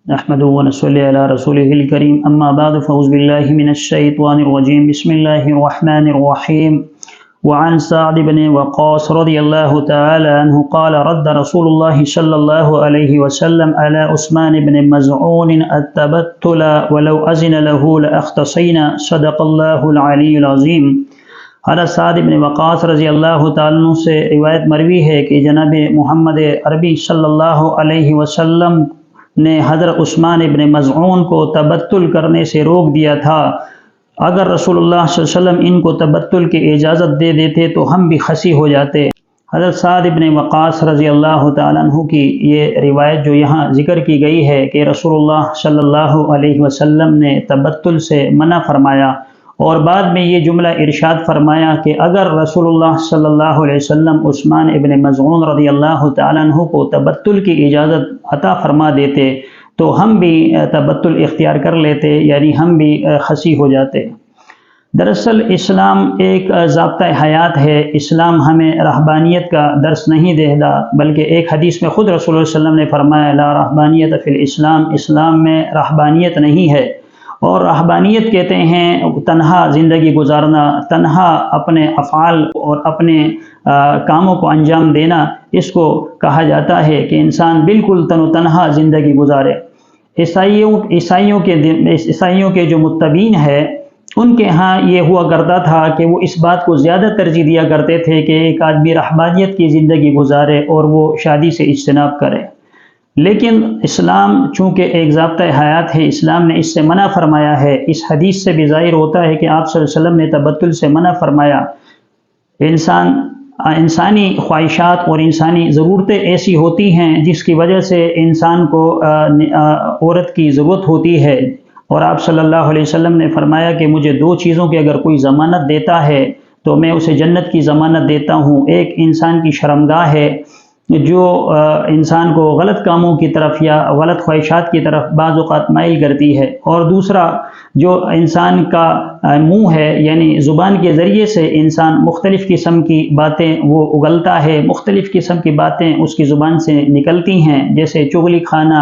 نحمده ونصلي على رسوله الكريم اما بعد فاعوذ بالله من الشيطان الرجيم بسم الله الرحمن الرحيم وعن سعد بن وقاص رضي الله تعالى عنه قال رد رسول الله صلى الله عليه وسلم على عثمان بن مزعون التبتل ولو أذن له لأختصينا صدق الله العلي العظيم۔ حضرت سعد بن وقاص رضی اللہ تعالیٰ عنہ سے روایت مروی ہے کہ جناب محمد عربی صلی اللہ علیہ وسلم نے حضرت عثمان ابن مزعون کو تبتل کرنے سے روک دیا تھا۔ اگر رسول اللہ صلی اللہ علیہ وسلم ان کو تبتل کی اجازت دے دیتے تو ہم بھی خسی ہو جاتے۔ حضرت سعد ابن وقاص رضی اللہ تعالیٰ عنہ کی یہ روایت جو یہاں ذکر کی گئی ہے کہ رسول اللہ صلی اللہ علیہ وسلم نے تبتل سے منع فرمایا، اور بعد میں یہ جملہ ارشاد فرمایا کہ اگر رسول اللہ صلی اللہ علیہ وسلم عثمان ابن مزعون رضی اللہ تعالیٰ عنہ کو تبتل کی اجازت عطا فرما دیتے تو ہم بھی تبتل اختیار کر لیتے، یعنی ہم بھی خسی ہو جاتے۔ دراصل اسلام ایک ضابطہ حیات ہے۔ اسلام ہمیں رہبانیت کا درس نہیں دیتا، بلکہ ایک حدیث میں خود رسول اللہ صلی اللہ علیہ وسلم نے فرمایا لا رہبانیت فی الاسلام، اسلام میں رہبانیت نہیں ہے۔ اور رہبانیت کہتے ہیں تنہا زندگی گزارنا، تنہا اپنے افعال اور اپنے کاموں کو انجام دینا، اس کو کہا جاتا ہے کہ انسان بالکل تنہا زندگی گزارے۔ عیسائیوں کے جو متبین ہے ان کے ہاں یہ ہوا کرتا تھا کہ وہ اس بات کو زیادہ ترجیح دیا کرتے تھے کہ ایک آدمی رہبانیت کی زندگی گزارے اور وہ شادی سے اجتناب کرے۔ لیکن اسلام چونکہ ایک ضابطہ حیات ہے، اسلام نے اس سے منع فرمایا ہے۔ اس حدیث سے بھی ظاہر ہوتا ہے کہ آپ صلی اللہ علیہ وسلم نے تبتل سے منع فرمایا۔ انسانی خواہشات اور انسانی ضرورتیں ایسی ہوتی ہیں جس کی وجہ سے انسان کو عورت کی ضرورت ہوتی ہے، اور آپ صلی اللہ علیہ وسلم نے فرمایا کہ مجھے دو چیزوں کی اگر کوئی ضمانت دیتا ہے تو میں اسے جنت کی ضمانت دیتا ہوں۔ ایک انسان کی شرمگاہ ہے جو انسان کو غلط کاموں کی طرف یا غلط خواہشات کی طرف بعض اوقات مائل کرتی ہے، اور دوسرا جو انسان کا منہ ہے، یعنی زبان کے ذریعے سے انسان مختلف قسم کی باتیں وہ اگلتا ہے، مختلف قسم کی باتیں اس کی زبان سے نکلتی ہیں، جیسے چغلی کھانا،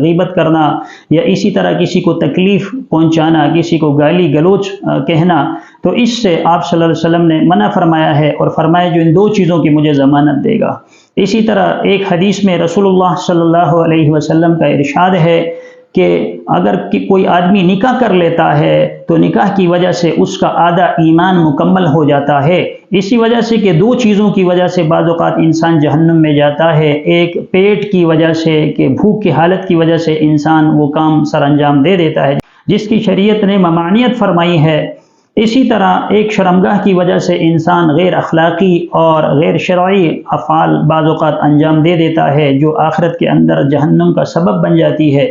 غیبت کرنا، یا اسی طرح کسی کو تکلیف پہنچانا، کسی کو گالی گلوچ کہنا۔ تو اس سے آپ صلی اللہ علیہ وسلم نے منع فرمایا ہے، اور فرمایا جو ان دو چیزوں کی مجھے ضمانت دے گا۔ اسی طرح ایک حدیث میں رسول اللہ صلی اللہ علیہ وسلم کا ارشاد ہے کہ اگر کوئی آدمی نکاح کر لیتا ہے تو نکاح کی وجہ سے اس کا آدھا ایمان مکمل ہو جاتا ہے۔ اسی وجہ سے کہ دو چیزوں کی وجہ سے بعض اوقات انسان جہنم میں جاتا ہے، ایک پیٹ کی وجہ سے کہ بھوک کی حالت کی وجہ سے انسان وہ کام سر انجام دے دیتا ہے جس کی شریعت نے ممانعت فرمائی ہے۔ اسی طرح ایک شرمگاہ کی وجہ سے انسان غیر اخلاقی اور غیر شرعی افعال بعض اوقات انجام دے دیتا ہے جو آخرت کے اندر جہنم کا سبب بن جاتی ہے۔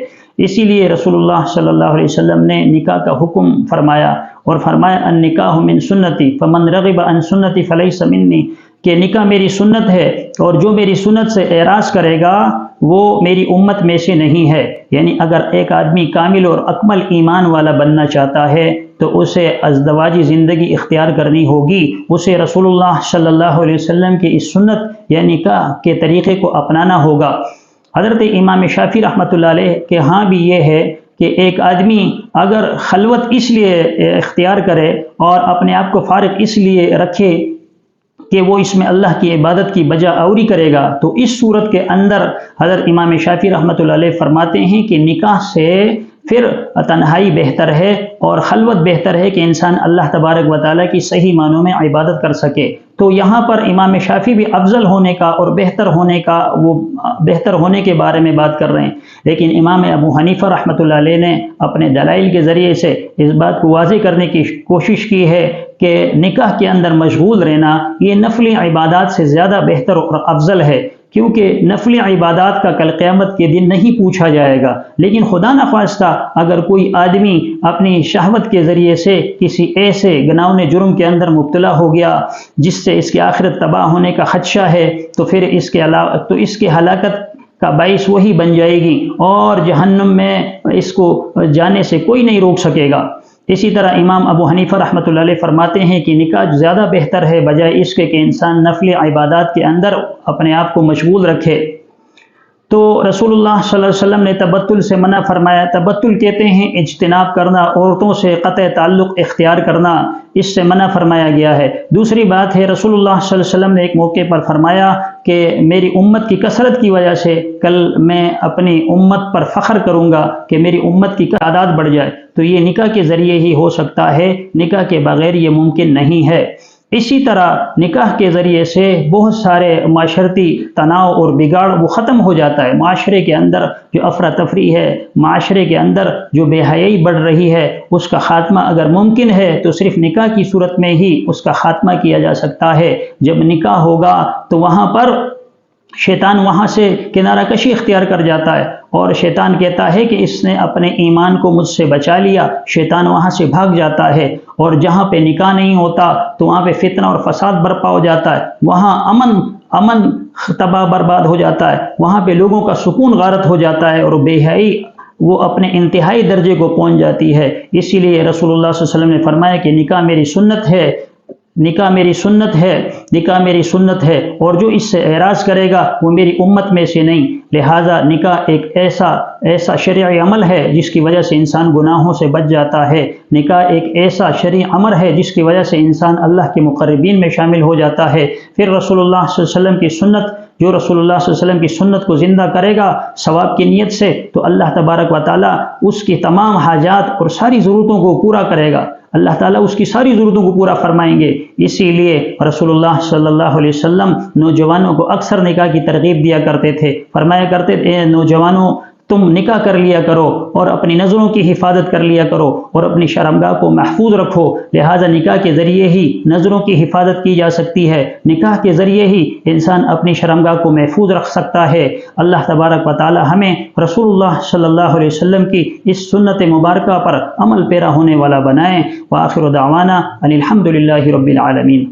اسی لیے رسول اللہ صلی اللہ علیہ وسلم نے نکاح کا حکم فرمایا، اور فرمایا النکاح من سنتی فمن رغب عن سنتی فلیس منی، کہ نکاح میری سنت ہے اور جو میری سنت سے اعراض کرے گا وہ میری امت میں سے نہیں ہے۔ یعنی اگر ایک آدمی کامل اور اکمل ایمان والا بننا چاہتا ہے تو اسے ازدواجی زندگی اختیار کرنی ہوگی، اسے رسول اللہ صلی اللہ علیہ وسلم کی اس سنت یعنی نکاح کے طریقے کو اپنانا ہوگا۔ حضرت امام شافعی رحمۃ اللہ علیہ کے ہاں بھی یہ ہے کہ ایک آدمی اگر خلوت اس لیے اختیار کرے اور اپنے آپ کو فارغ اس لیے رکھے کہ وہ اس میں اللہ کی عبادت کی بجا آوری کرے گا، تو اس صورت کے اندر حضرت امام شافعی رحمۃ اللہ علیہ فرماتے ہیں کہ نکاح سے پھر تنہائی بہتر ہے اور خلوت بہتر ہے کہ انسان اللہ تبارک و تعالیٰ کی صحیح معنوں میں عبادت کر سکے۔ تو یہاں پر امام شافعی بھی افضل ہونے کا اور بہتر ہونے کے بارے میں بات کر رہے ہیں، لیکن امام ابو حنیفہ رحمۃ اللہ علیہ نے اپنے دلائل کے ذریعے سے اس بات کو واضح کرنے کی کوشش کی ہے کہ نکاح کے اندر مشغول رہنا یہ نفلی عبادات سے زیادہ بہتر اور افضل ہے، کیونکہ نفلی عبادات کا کل قیامت کے دن نہیں پوچھا جائے گا۔ لیکن خدا نخواستہ اگر کوئی آدمی اپنی شہوت کے ذریعے سے کسی ایسے گناہوں جرم کے اندر مبتلا ہو گیا جس سے اس کی آخرت تباہ ہونے کا خدشہ ہے، تو پھر اس کے ہلاکت کا باعث وہی بن جائے گی، اور جہنم میں اس کو جانے سے کوئی نہیں روک سکے گا۔ اسی طرح امام ابو حنیفہ رحمۃ اللہ علیہ فرماتے ہیں کہ نکاح زیادہ بہتر ہے بجائے اس کے کہ انسان نفل عبادات کے اندر اپنے آپ کو مشغول رکھے۔ تو رسول اللہ صلی اللہ علیہ وسلم نے تبتل سے منع فرمایا۔ تبتل کہتے ہیں اجتناب کرنا، عورتوں سے قطع تعلق اختیار کرنا، اس سے منع فرمایا گیا ہے۔ دوسری بات ہے، رسول اللہ صلی اللہ علیہ وسلم نے ایک موقع پر فرمایا کہ میری امت کی کثرت کی وجہ سے کل میں اپنی امت پر فخر کروں گا کہ میری امت کی تعداد بڑھ جائے، تو یہ نکاح کے ذریعے ہی ہو سکتا ہے، نکاح کے بغیر یہ ممکن نہیں ہے۔ اسی طرح نکاح کے ذریعے سے بہت سارے معاشرتی تناؤ اور بگاڑ وہ ختم ہو جاتا ہے۔ معاشرے کے اندر جو افراتفری ہے، معاشرے کے اندر جو بے حیائی بڑھ رہی ہے، اس کا خاتمہ اگر ممکن ہے تو صرف نکاح کی صورت میں ہی اس کا خاتمہ کیا جا سکتا ہے۔ جب نکاح ہوگا تو وہاں پر شیطان وہاں سے کنارہ کشی اختیار کر جاتا ہے، اور شیطان کہتا ہے کہ اس نے اپنے ایمان کو مجھ سے بچا لیا، شیطان وہاں سے بھاگ جاتا ہے، اور جہاں پہ نکاح نہیں ہوتا تو وہاں پہ فتنہ اور فساد برپا ہو جاتا ہے، وہاں امن تباہ برباد ہو جاتا ہے، وہاں پہ لوگوں کا سکون غارت ہو جاتا ہے، اور بے حیائی وہ اپنے انتہائی درجے کو پہنچ جاتی ہے۔ اسی لیے رسول اللہ صلی اللہ علیہ وسلم نے فرمایا کہ نکاح میری سنت ہے، نکاح میری سنت ہے، نکاح میری سنت ہے، اور جو اس سے اعراض کرے گا وہ میری امت میں سے نہیں۔ لہٰذا نکاح ایک ایسا شرعی عمل ہے جس کی وجہ سے انسان گناہوں سے بچ جاتا ہے۔ نکاح ایک ایسا شرعی عمل ہے جس کی وجہ سے انسان اللہ کے مقربین میں شامل ہو جاتا ہے۔ پھر رسول اللہ صلی اللہ علیہ وسلم کی سنت، جو رسول اللہ صلی اللہ علیہ وسلم کی سنت کو زندہ کرے گا ثواب کی نیت سے، تو اللہ تبارک و تعالیٰ اس کی تمام حاجات اور ساری ضرورتوں کو پورا کرے گا، اللہ تعالیٰ اس کی ساری ضرورتوں کو پورا فرمائیں گے۔ اسی لیے رسول اللہ صلی اللہ علیہ وسلم نوجوانوں کو اکثر نکاح کی ترغیب دیا کرتے تھے، فرمایا کرتے تھے، اے نوجوانوں تم نکاح کر لیا کرو اور اپنی نظروں کی حفاظت کر لیا کرو اور اپنی شرمگاہ کو محفوظ رکھو۔ لہٰذا نکاح کے ذریعے ہی نظروں کی حفاظت کی جا سکتی ہے، نکاح کے ذریعے ہی انسان اپنی شرمگاہ کو محفوظ رکھ سکتا ہے۔ اللہ تبارک و تعالی ہمیں رسول اللہ صلی اللہ علیہ وسلم کی اس سنت مبارکہ پر عمل پیرا ہونے والا بنائیں۔ وآخر دعوانا ان الحمد للہ رب العالمین۔